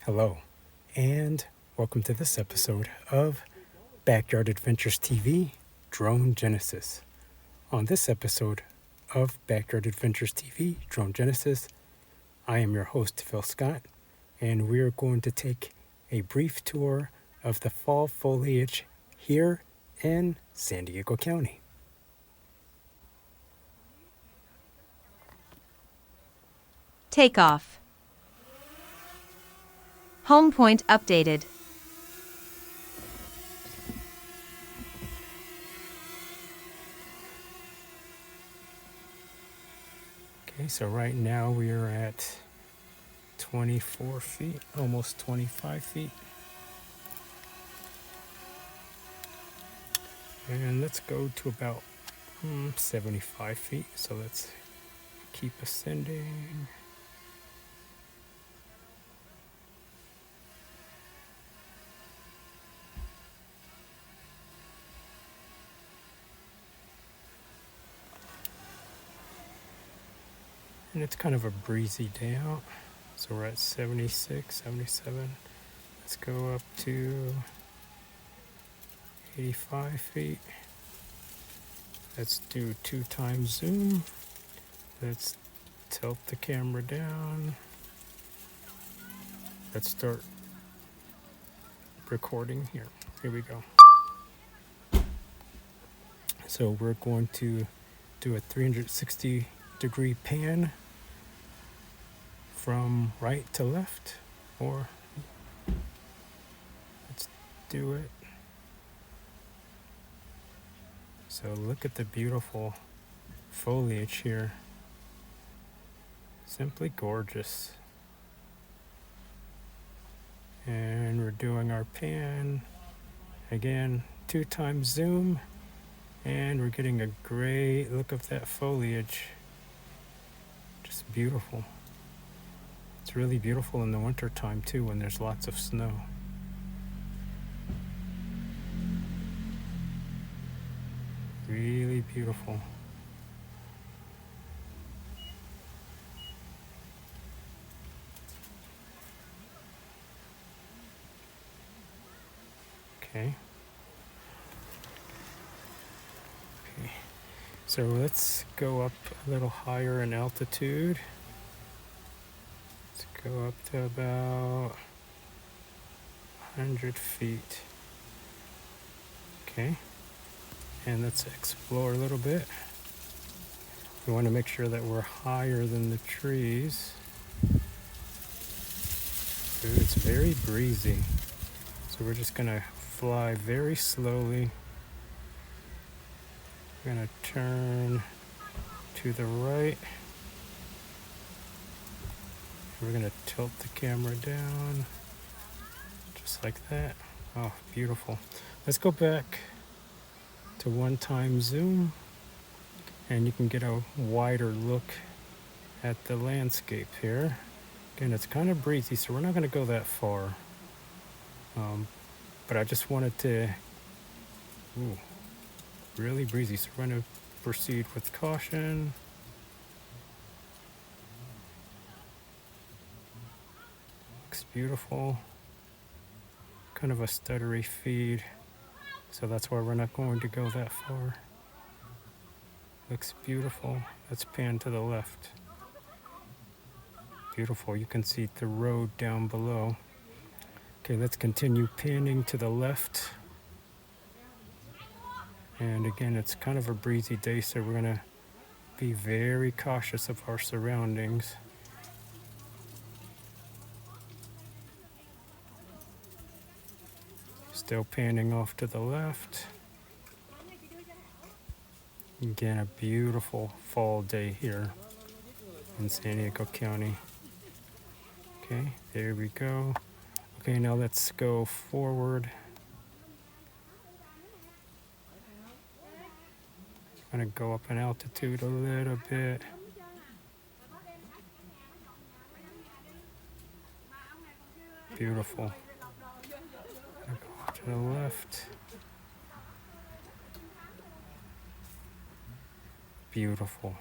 Hello, and welcome to this episode of Backyard Adventures TV Drone Genesis. On this episode of Backyard Adventures TV Drone Genesis, I am your host, Phil Scott, and we are going to take a brief tour of the fall foliage here in San Diego County. Takeoff. Home point updated. Okay, so right now we are at 24 feet, almost 25 feet. And let's go to about 75 feet. So let's keep ascending. And it's kind of a breezy day out. So we're at 76, 77. Let's go up to 85 feet. Let's do 2 times zoom. Let's tilt the camera down. Let's start recording here. Here we go. So we're going to do a 360-degree pan from right to left, or let's do it. So look at the beautiful foliage here. Simply gorgeous. And we're doing our pan. Again, 2 times zoom. And we're getting a great look of that foliage. Just beautiful. It's really beautiful in the winter time too, when there's lots of snow. Really beautiful. Okay. So let's go up a little higher in altitude. Let's go up to about 100 feet. Okay. And let's explore a little bit. We want to make sure that we're higher than the trees. Ooh, it's very breezy. So we're just gonna fly very slowly. We're gonna turn to the right. We're gonna tilt the camera down, just like that. Oh, beautiful. Let's go back to 1 time zoom, and you can get a wider look at the landscape here. Again, it's kind of breezy, so we're not gonna go that far. But I just wanted to, really breezy, so we're going to proceed with caution. Looks beautiful. Kind of a stuttery feed, so that's why we're not going to go that far. Looks beautiful. Let's pan to the left. Beautiful. You can see the road down below. Okay, let's continue panning to the left. And again, it's kind of a breezy day, so we're going to be very cautious of our surroundings. Still panning off to the left. Again, a beautiful fall day here in San Diego County. Okay, there we go. Okay, now let's go forward. I'm gonna go up in altitude a little bit. Beautiful. Gonna go to the left. Beautiful.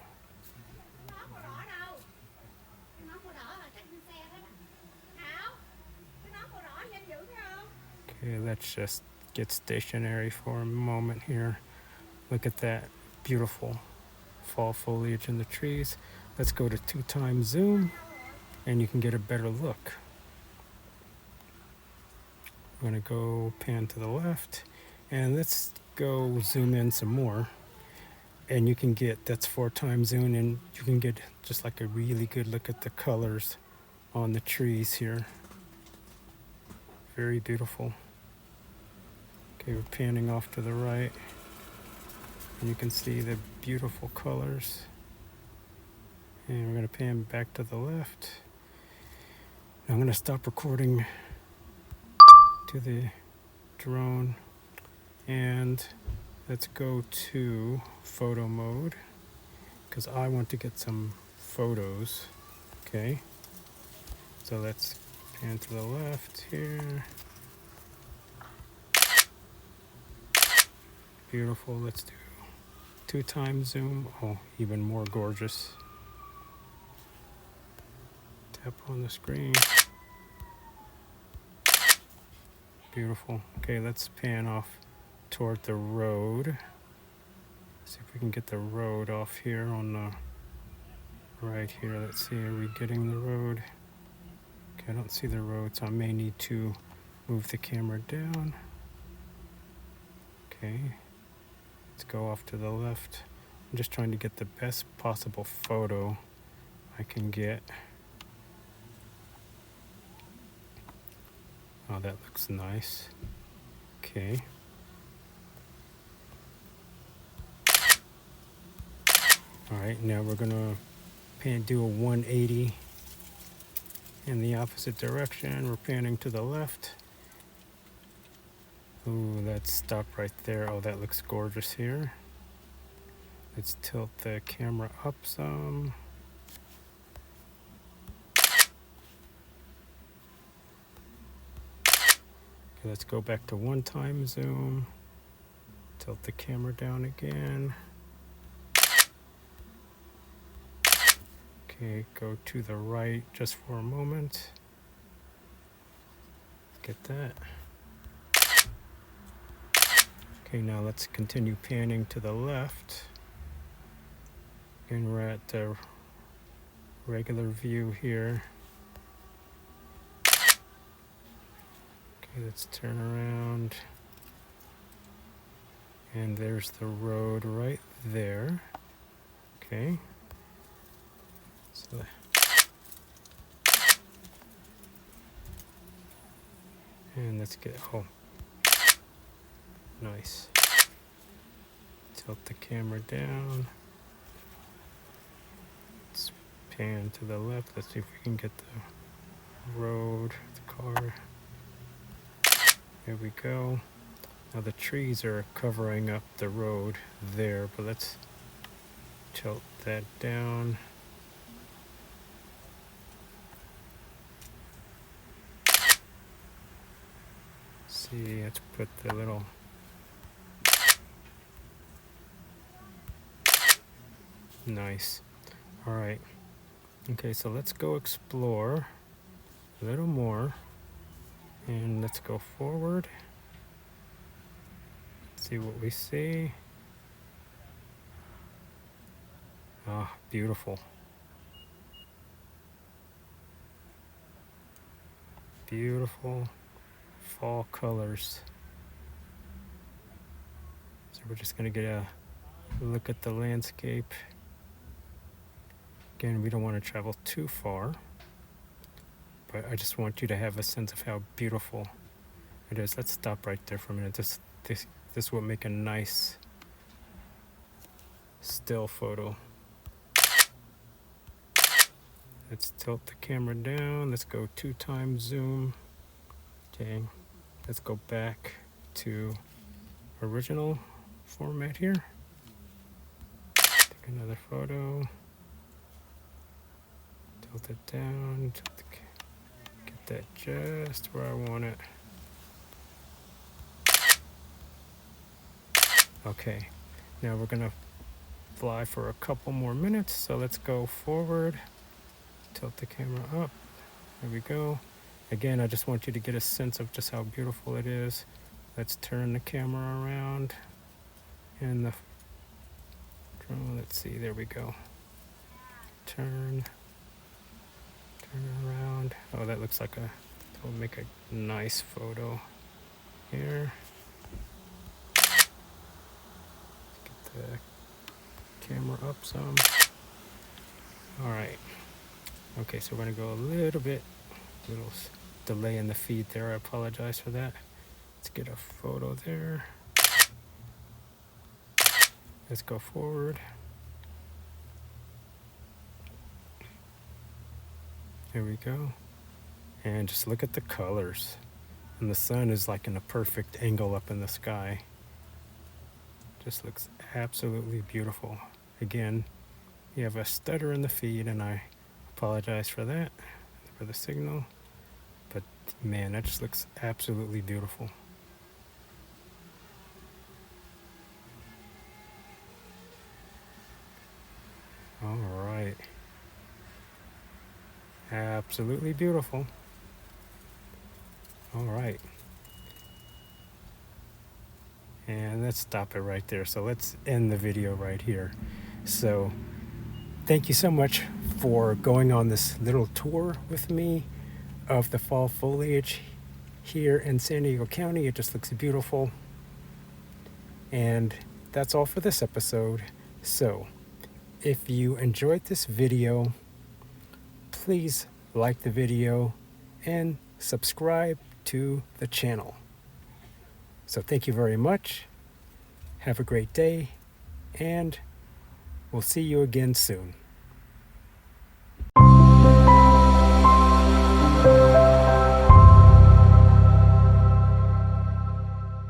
Okay, let's just get stationary for a moment here. Look at that beautiful fall foliage in the trees. Let's go to 2x zoom and you can get a better look. I'm gonna go pan to the left and let's go zoom in some more. And you can get, that's 4x zoom, and you can get just like a really good look at the colors on the trees here. Very beautiful. Okay, we're panning off to the right and you can see the beautiful colors. And we're gonna pan back to the left. Now I'm gonna stop recording to the drone and let's go to photo mode because I want to get some photos. Okay, so let's pan to the left here. Beautiful. Let's do 2x zoom. Oh, even more gorgeous. Tap on the screen. Beautiful. Okay, let's pan off toward the road. See if we can get the road off here on the right here. Let's see, are we getting the road? Okay, I don't see the road, so I may need to move the camera down. Okay, let's go off to the left. I'm just trying to get the best possible photo I can get. Oh, that looks nice. Okay. All right, now we're gonna do a 180 in the opposite direction. We're panning to the left. Ooh, let's stop right there. Oh, that looks gorgeous here. Let's tilt the camera up some. Okay, let's go back to 1x zoom. Tilt the camera down again. Okay, go to the right just for a moment. Get that. Okay, now let's continue panning to the left. And we're at the regular view here. Okay, let's turn around. And there's the road right there. Okay. So and let's get, oh, nice. Tilt the camera down. Let's pan to the left. Let's see if we can get the road, the car. There we go. Now the trees are covering up the road there, but let's tilt that down. See, let's put the little nice. All right. Okay, so let's go explore a little more and let's go forward. See what we see. Ah, beautiful. Beautiful fall colors. So we're just gonna get a look at the landscape. Again, we don't want to travel too far, but I just want you to have a sense of how beautiful it is. Let's stop right there for a minute. This will make a nice still photo. Let's tilt the camera down. Let's go 2x zoom. Okay, let's go back to original format here. Take another photo. Tilt it down. Get that just where I want it. Okay, now we're gonna fly for a couple more minutes. So let's go forward. Tilt the camera up. There we go. Again, I just want you to get a sense of just how beautiful it is. Let's turn the camera around and the drone. Let's see, there we go. Turn around. Oh, that looks like that'll make a nice photo here. Get the camera up some. All right. Okay, so we're gonna go a little delay in the feed there. I apologize for that. Let's get a photo there. Let's go forward. There we go. And just look at the colors. And the sun is like in a perfect angle up in the sky. Just looks absolutely beautiful. Again, you have a stutter in the feed, and I apologize for that, for the signal. But man, that just looks absolutely beautiful. All right. Absolutely beautiful. All right. And let's stop it right there. So let's end the video right here. So thank you so much for going on this little tour with me of the fall foliage here in San Diego County. It just looks beautiful. And that's all for this episode. So if you enjoyed this video, please like the video and subscribe to the channel. So thank you very much. Have a great day, and we'll see you again soon.